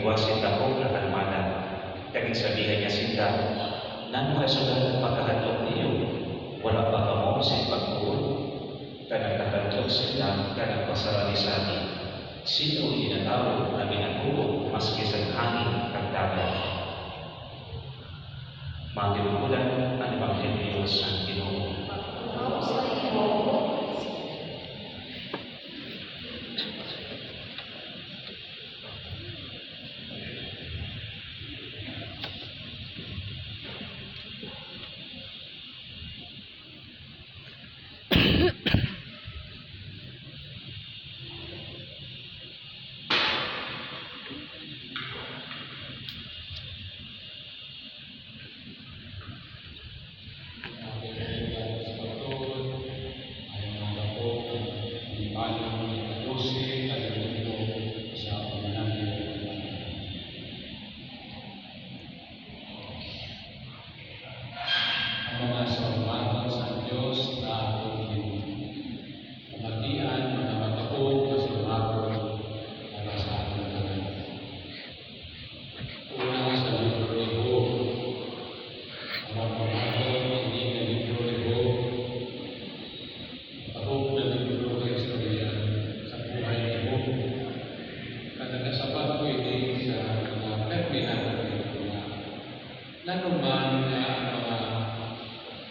iwasin ako na kalmada. Kaging sabihan niya sinta, nano kay sudan pagkahadlok niyo, wala pa ka mo sa pagtuon. Kanang kahadlok sila, kanang pasarali sa akin. Sino inatawag na ginagulog maski sa hangin at dagat? Mangilimutan ang Ebanghelyo sa Ginoo. Nanuman na mga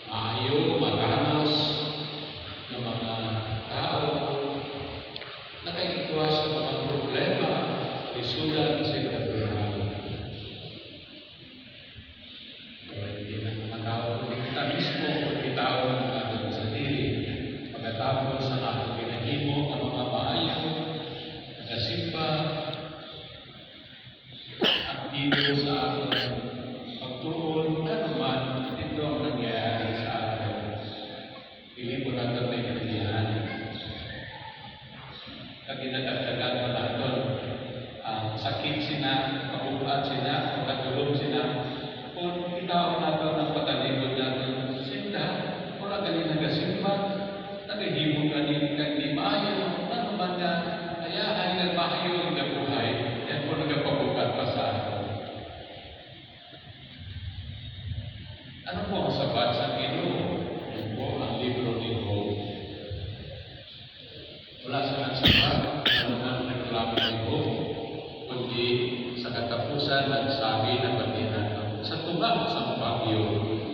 maayo, matanos na mga tao nakaigwas sa mga problema isudan sa kabuhayan. Hindi na mga tao, kita mismo, kita ang ating sarili. Pagkatapos sa ating pinahimo ang mga maayo, nagasimba, at dito sa ating pagtuon na naman ito ang nangyayari sa atin. Hindi po natin may kaniyahan. Kaginadagdagan pa natin ang sakit sina, kabuhat sina, pagkatulog sina. Kung itaw natin ang pagkalibod natin, sinda, wala galing nagasimba, nagahimong galing di maayo, ano man na, kaya ay nagmahayo ang nabuhay, yan po nagapabukat pa sa atin. Ano po ang sabat sa Ginoo? Yun po ang libro ni Job. Wala sa sabat, ano ang reklamo ni Job, kundi sa katapusan nagsabi na pagdinato. Sa tubang sa bagyo,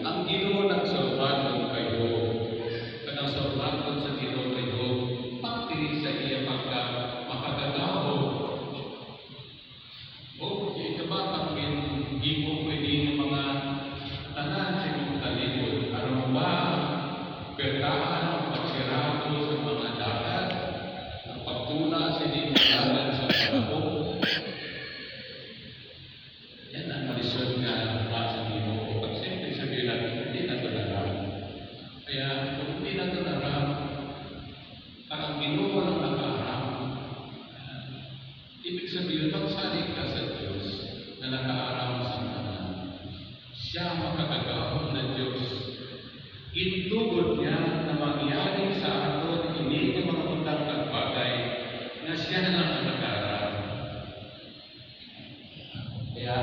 ang Ginoo nagsorbaton kay Job. Kanang sorbaton sa Ginoo kay Job, pati sa iya makagagaho. O, ikabatang ginhimo pwede ng mga tanan sa mga talibod, ano ba bertaan ang pagsirado sa mga dagat, ang pagtuna sa dagat sa palabok. Yan ang lisod nga nasa Ginoo. Pag simple sabihin natin, hindi na ito naram. Kaya kung hindi na ito naram, ang Ginoo lang nakaram. Ibig sabihin, magsali ka sa Diyos na nakaaram sa kanan. Siya makakagawad na Diyos. Intugod niya na mangyari sa aton hindi ng mga utang at bagay na siya na lang ang nakaram. Kaya,